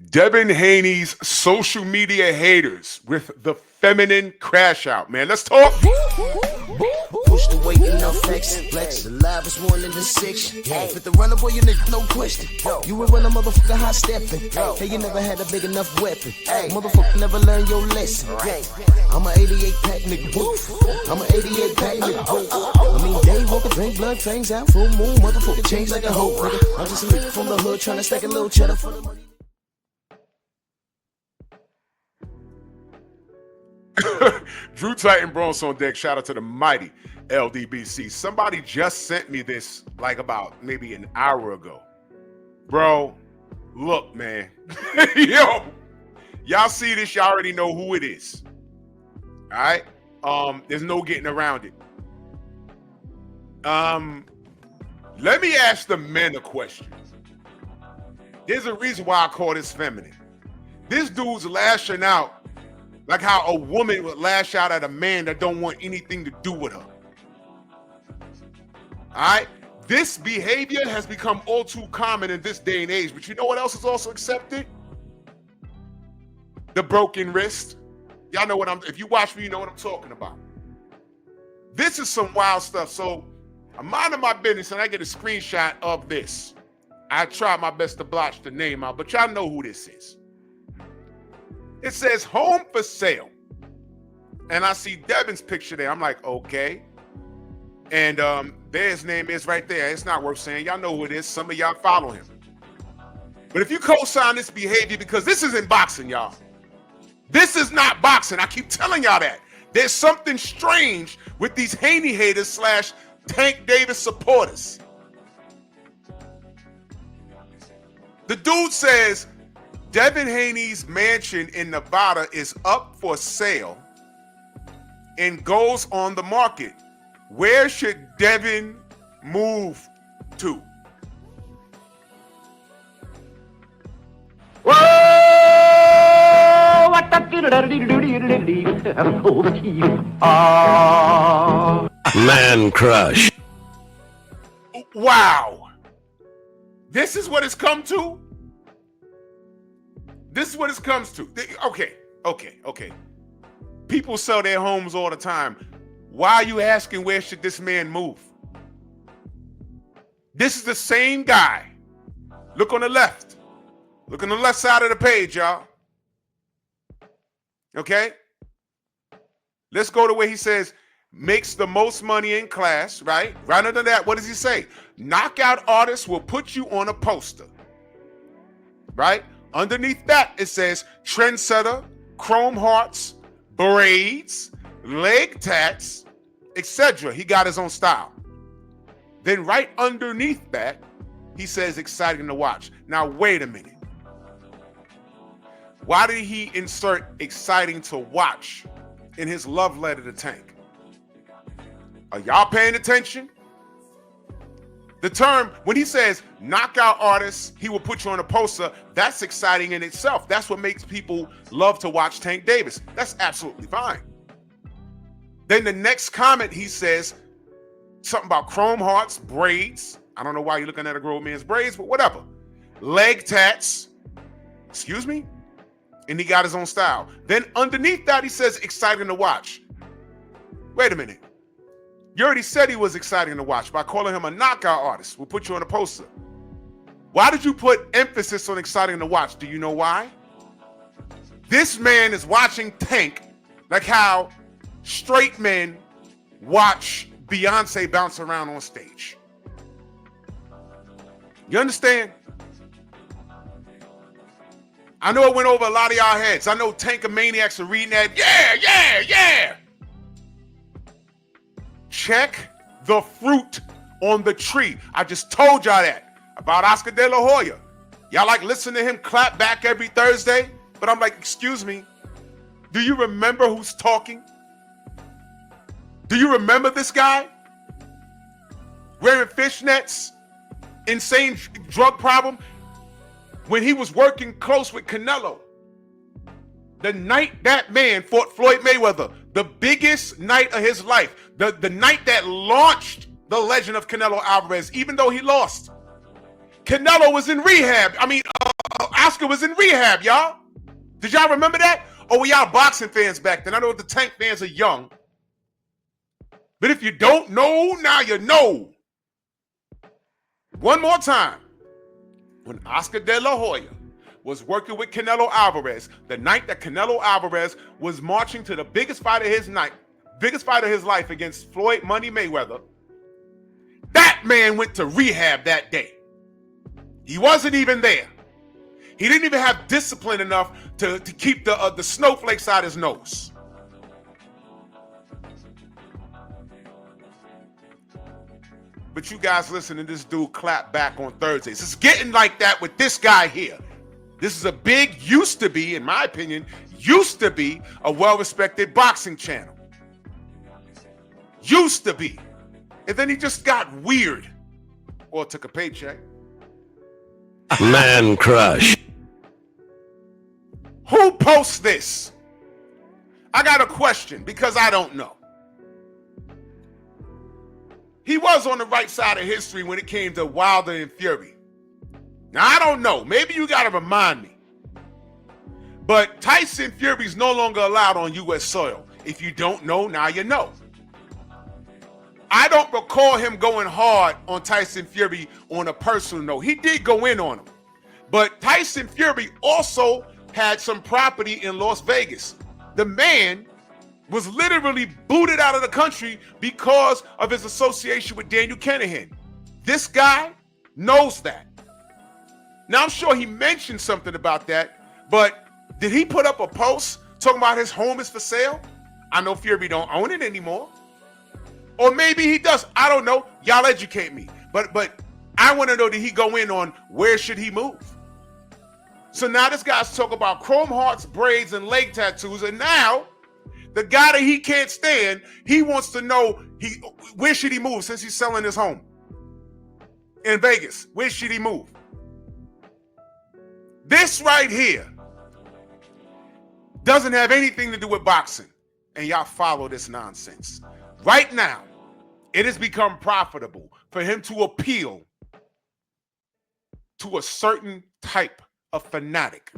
Devin Haney's social media haters with the feminine crash out, man. Let's talk. Push the weight and no flex. Flex. The live is one in the six. With the runner boy, you nigga, no question. You will run a motherfucker high stepping. Hey, you never had a big enough weapon. Motherfucker never learned your lesson. I'm an 88 pack nigga. Woof. I'm an 88 pack nigga. Woof. I mean, day walker, drink blood, fangs out, full moon, motherfucker change like a hoe, nigga. I'm just a nigga from the hood trying to stack a little cheddar for the money. Drew Titan Bronx on deck. Shout out to the mighty LDBC. Somebody just sent me this like about maybe an hour ago. Bro, look, man. Yo, y'all see this, y'all already know who it is. All right? There's no getting around it. Let me ask the men a question. There's a reason why I call this feminine. This dude's lashing out like how a woman would lash out at a man that don't want anything to do with her. All right? This behavior has become all too common in this day and age. But you know what else is also accepted? The broken wrist. Y'all know what if you watch me, you know what I'm talking about. This is some wild stuff. So I'm minding my business and I get a screenshot of this. I try my best to blotch the name out, but y'all know who this is. It says home for sale. And I see Devin's picture there. I'm like, okay. And there his name is right there. It's not worth saying. Y'all know who it is. Some of y'all follow him. But if you co-sign this behavior, because this isn't boxing, y'all. This is not boxing. I keep telling y'all that. There's something strange with these Haney haters / Tank Davis supporters. The dude says, Devin Haney's mansion in Nevada is up for sale and goes on the market. Where should Devin move to? Man crush. Wow. This is what it's come to? This is what it comes to. Okay. People sell their homes all the time. Why are you asking where should this man move? This is the same guy. Look on the left. Look on the left side of the page, y'all. Okay? Let's go to where he says, makes the most money in class, right? Right under that, what does he say? Knockout artists will put you on a poster. Right? Underneath that, it says trendsetter, chrome hearts, braids, leg tats, etc. He got his own style. Then right underneath that, he says exciting to watch. Now, wait a minute. Why did he insert exciting to watch in his love letter to Tank? Are y'all paying attention? The term, when he says knockout artists, he will put you on a poster, that's exciting in itself. That's what makes people love to watch Tank Davis. That's absolutely fine. Then the next comment, he says something about chrome hearts, braids. I don't know why you're looking at a grown man's braids, but whatever. Leg tats. Excuse me? And he got his own style. Then underneath that, he says exciting to watch. Wait a minute. You already said he was exciting to watch by calling him a knockout artist. We'll put you on a poster. Why did you put emphasis on exciting to watch? Do you know why? This man is watching Tank like how straight men watch Beyonce bounce around on stage. You understand? I know it went over a lot of y'all heads. I know Tankamaniacs are reading that. Yeah. Check the fruit on the tree. I just told y'all that about Oscar De La Hoya. Y'all like listen to him clap back every Thursday? But I'm like, excuse me, do you remember who's talking? Do you remember this guy? Wearing fishnets, insane drug problem, when he was working close with Canelo. The night that man fought Floyd Mayweather, the biggest night of his life, the night that launched the legend of Canelo Alvarez, even though he lost. Canelo was in rehab. I mean, Oscar was in rehab, y'all. Did y'all remember that? Or were y'all boxing fans back then? I know the Tank fans are young. But if you don't know, now you know. One more time. When Oscar De La Hoya was working with Canelo Alvarez, the night that Canelo Alvarez was marching to the biggest fight of his life against Floyd Money Mayweather, that man went to rehab that day. He wasn't even there. He didn't even have discipline enough to keep the snowflakes out his nose. But you guys listen to this dude clap back on Thursdays. It's getting like that with this guy here. This is a big, used to be, in my opinion, used to be a well-respected boxing channel. Used to be. And then he just got weird. Or took a paycheck. Man crush. Who posts this? I got a question because I don't know. He was on the right side of history when it came to Wilder and Fury. Now, I don't know. Maybe you got to remind me. But Tyson Fury's no longer allowed on U.S. soil. If you don't know, now you know. I don't recall him going hard on Tyson Fury on a personal note. He did go in on him. But Tyson Fury also had some property in Las Vegas. The man was literally booted out of the country because of his association with Daniel Kinahan. This guy knows that. Now, I'm sure he mentioned something about that, but did he put up a post talking about his home is for sale? I know Fury don't own it anymore. Or maybe he does. I don't know. Y'all educate me. But I want to know, did he go in on where should he move? So now this guy's talking about chrome hearts, braids, and leg tattoos, and now the guy that he can't stand, he wants to know where should he move since he's selling his home in Vegas. Where should he move? This right here doesn't have anything to do with boxing, and y'all follow this nonsense. Right now, it has become profitable for him to appeal to a certain type of fanatic.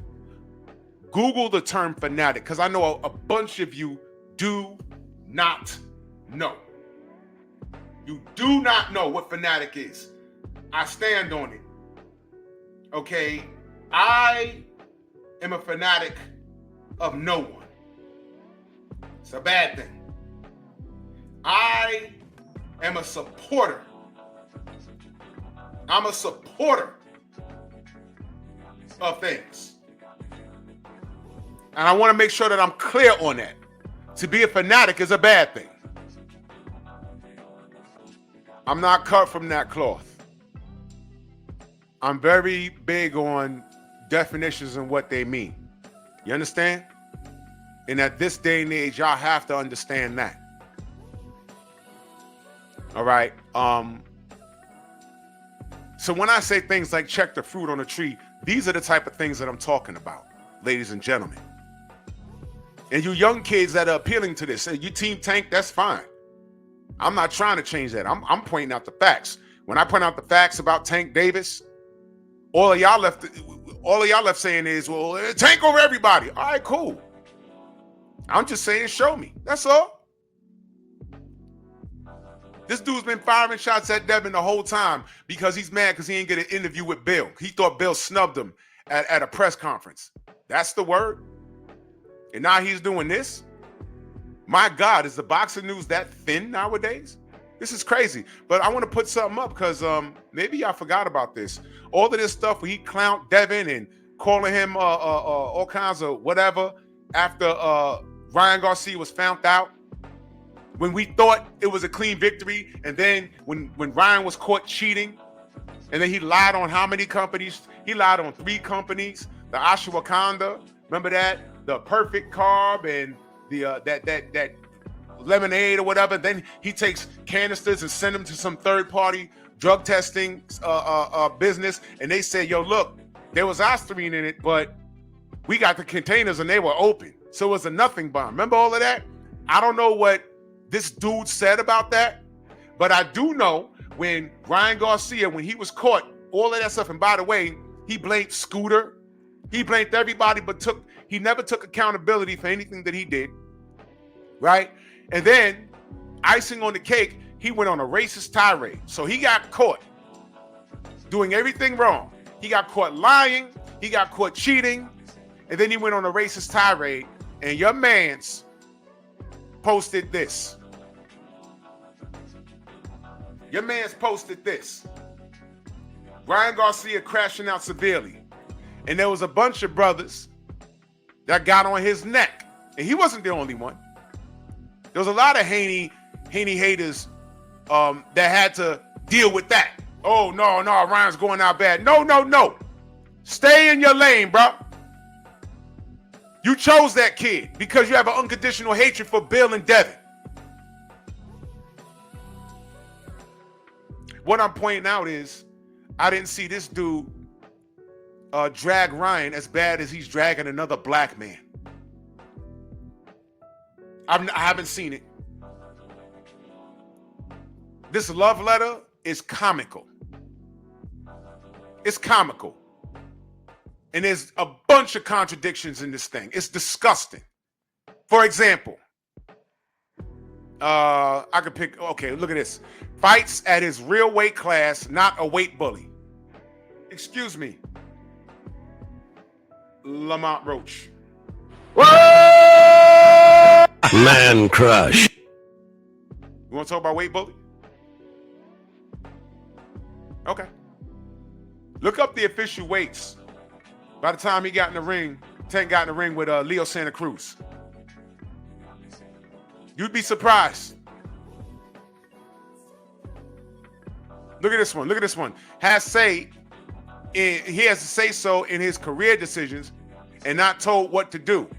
Google the term fanatic, because I know a bunch of you do not know. You do not know what fanatic is. I stand on it. Okay? I am a fanatic of no one. It's a bad thing. I am a supporter. I'm a supporter of things. And I want to make sure that I'm clear on that. To be a fanatic is a bad thing. I'm not cut from that cloth. I'm very big on definitions and what they mean. You understand? And at this day and age, y'all have to understand that. All right. So when I say things like check the fruit on the tree, these are the type of things that I'm talking about, ladies and gentlemen. And you young kids that are appealing to this, you Team Tank, that's fine. I'm not trying to change that. I'm pointing out the facts. When I point out the facts about Tank Davis, all of y'all left saying is, well, Tank over everybody. All right, cool. I'm just saying, show me. That's all. This dude's been firing shots at Devin the whole time because he's mad because he didn't get an interview with Bill. He thought Bill snubbed him at a press conference. That's the word. And now he's doing this. My God, is the boxing news that thin nowadays? This is crazy. But I want to put something up because maybe y'all forgot about this. All of this stuff where he clowned Devin and calling him all kinds of whatever after Ryan Garcia was found out. When we thought it was a clean victory, and then when Ryan was caught cheating, and then he lied on how many companies? He lied on 3 companies. The Ashwagandha, remember that? The Perfect Carb and the that lemonade or whatever. Then he takes canisters and send them to some third-party drug testing business, and they say, yo, look, there was aspirin in it, but we got the containers and they were open. So it was a nothing bomb. Remember all of that? I don't know what this dude said about that, but I do know when Ryan Garcia, when he was caught, all of that stuff, and by the way, he blamed Scooter. He blamed everybody, but he never took accountability for anything that he did, right? And then, icing on the cake, he went on a racist tirade. So he got caught doing everything wrong. He got caught lying, he got caught cheating, and then he went on a racist tirade, and your mans posted this. Your man's posted this. Ryan Garcia crashing out severely. And there was a bunch of brothers that got on his neck. And he wasn't the only one. There was a lot of Haney haters that had to deal with that. Oh, no, Ryan's going out bad. No. Stay in your lane, bro. You chose that kid because you have an unconditional hatred for Bill and Devin. What I'm pointing out is I didn't see this dude drag Ryan as bad as he's dragging another black man. I haven't seen it. This love letter is comical. It's comical. And there's a bunch of contradictions in this thing. It's disgusting. For example, I could pick, okay, look at this. Fights at his real weight class, not a weight bully. Excuse me. Lamont Roach. Man crush. You want to talk about weight bully? Okay. Look up the official weights. By the time he got in the ring, Tank got in the ring with Leo Santa Cruz. You'd be surprised. Look at this one. Look at this one. He has to say so in his career decisions and not told what to do.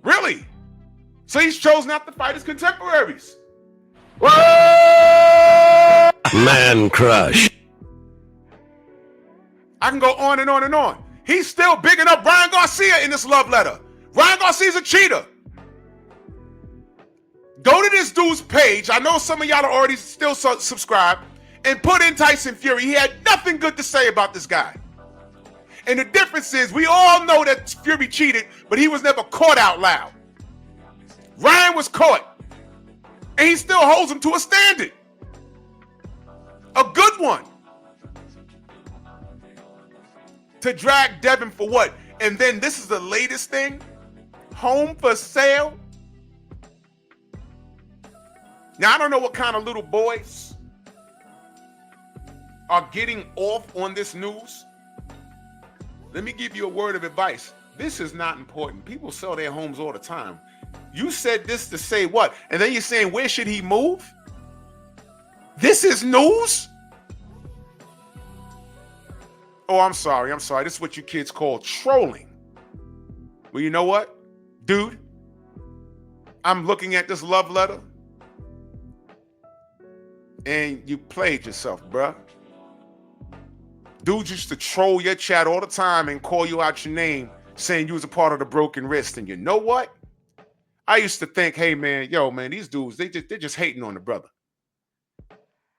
Really? So he's chose not to fight his contemporaries. Man crush. I can go on and on and on. He's still bigging up Ryan Garcia in this love letter. Ryan Garcia's a cheater. Go to this dude's page. I know some of y'all are already still subscribed. And put in Tyson Fury. He had nothing good to say about this guy. And the difference is we all know that Fury cheated, but he was never caught out loud. Ryan was caught. And he still holds him to a standard. A good one. To drag Devin for what? And then this is the latest thing. Home for sale. Now, I don't know what kind of little boys are getting off on this news. Let me give you a word of advice. This is not important. People sell their homes all the time. You said this to say what? And then you're saying, where should he move? This is news? Oh, I'm sorry. This is what you kids call trolling. Well, you know what, dude? I'm looking at this love letter. And you played yourself, bruh. Dudes used to troll your chat all the time and call you out your name, saying you was a part of the broken wrist. And you know what? I used to think, hey, man, these dudes, they're just hating on the brother.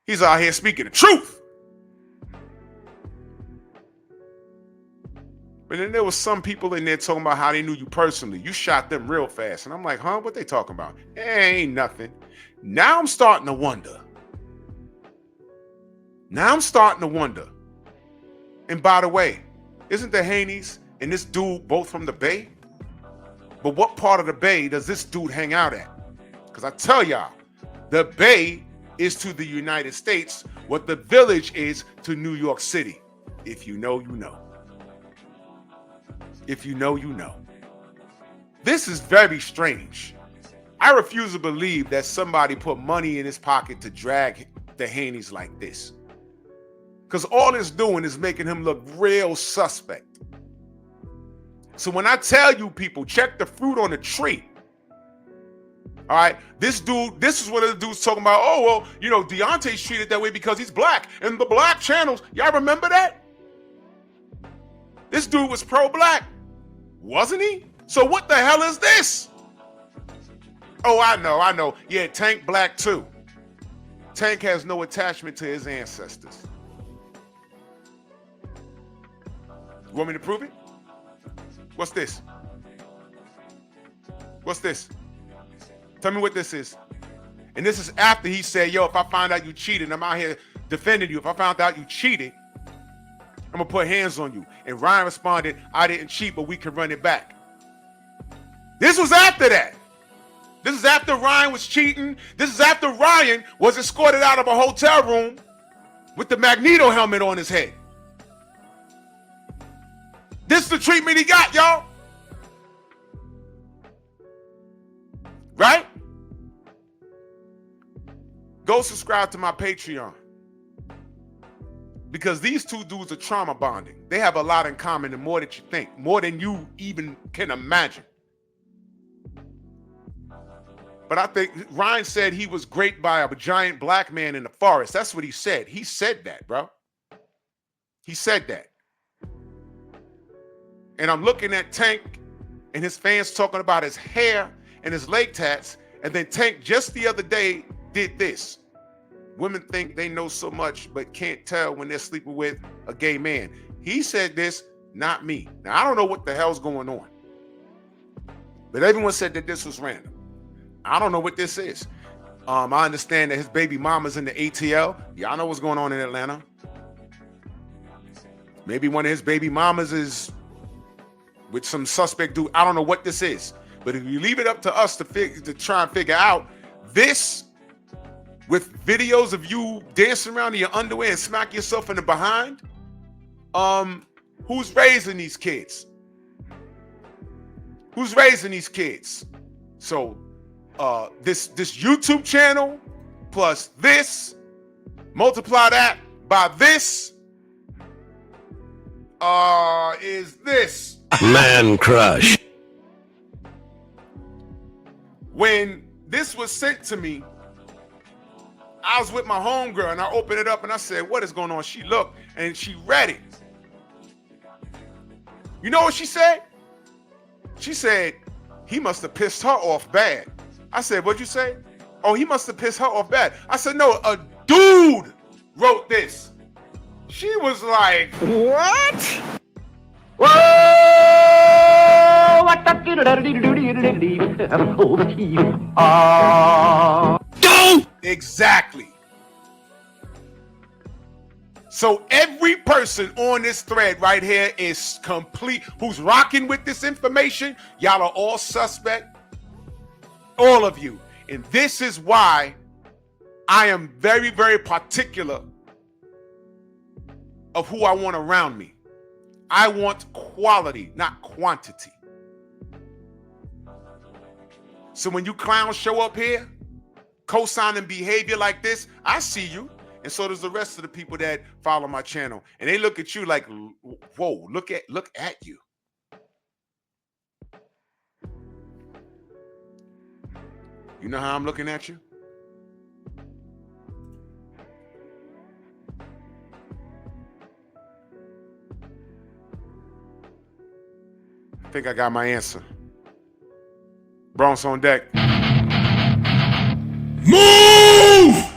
He's out here speaking the truth. But then there was some people in there talking about how they knew you personally. You shot them real fast. And I'm like, huh? What they talking about? Ain't nothing. Now I'm starting to wonder. And by the way, isn't the Haneys and this dude both from the Bay? But what part of the Bay does this dude hang out at? Because I tell y'all, the Bay is to the United States what the Village is to New York City. If you know, you know. If you know, you know. This is very strange. I refuse to believe that somebody put money in his pocket to drag the Haneys like this. Because all it's doing is making him look real suspect. So when I tell you people, check the fruit on the tree. All right, this is what the dude's talking about. Oh, well, Deontay's treated that way because he's black. And the black channels, y'all remember that? This dude was pro-black, wasn't he? So what the hell is this? Oh, I know. Yeah, Tank black too. Tank has no attachment to his ancestors. You want me to prove it? What's this? What's this? Tell me what this is. And this is after he said, yo, if I find out you cheated, I'm out here defending you. If I found out you cheated, I'm gonna put hands on you. And Ryan responded, I didn't cheat, but we can run it back. This was after that. This is after Ryan was cheating. This is after Ryan was escorted out of a hotel room with the Magneto helmet on his head. This is the treatment he got, y'all. Right? Go subscribe to my Patreon. Because these two dudes are trauma bonding. They have a lot in common and more than you think. More than you even can imagine. But I think Ryan said he was raped by a giant black man in the forest. That's what he said. He said that, bro. He said that. And I'm looking at Tank and his fans talking about his hair and his leg tats. And then Tank just the other day did this. Women think they know so much, but can't tell when they're sleeping with a gay man. He said this, not me. Now, I don't know what the hell's going on. But everyone said that this was random. I don't know what this is. I understand that his baby mama's in the ATL. Y'all know what's going on in Atlanta. Maybe one of his baby mamas is with some suspect dude. I don't know what this is. But if you leave it up to us to try and figure out this with videos of you dancing around in your underwear and smack yourself in the behind, who's raising these kids? Who's raising these kids? So this YouTube channel plus this, multiply that by this, is this. Man crush. When this was sent to me, I was with my homegirl and I opened it up and I said, what is going on? She looked and she read it. You know what she said? She said, he must have pissed her off bad. I said, what'd you say? Oh, he must have pissed her off bad. I said, no, a dude wrote this. She was like, what? Whoa! What the Exactly. So every person on this thread right here is complete, who's rocking with this information. Y'all are all suspect. All of you. And this is why I am very, very particular of who I want around me. I want quality, not quantity. So when you clowns show up here, co-signing behavior like this, I see you. And so does the rest of the people that follow my channel. And they look at you like, whoa, look at you. You know how I'm looking at you? I think I got my answer. Bronx on deck. Move!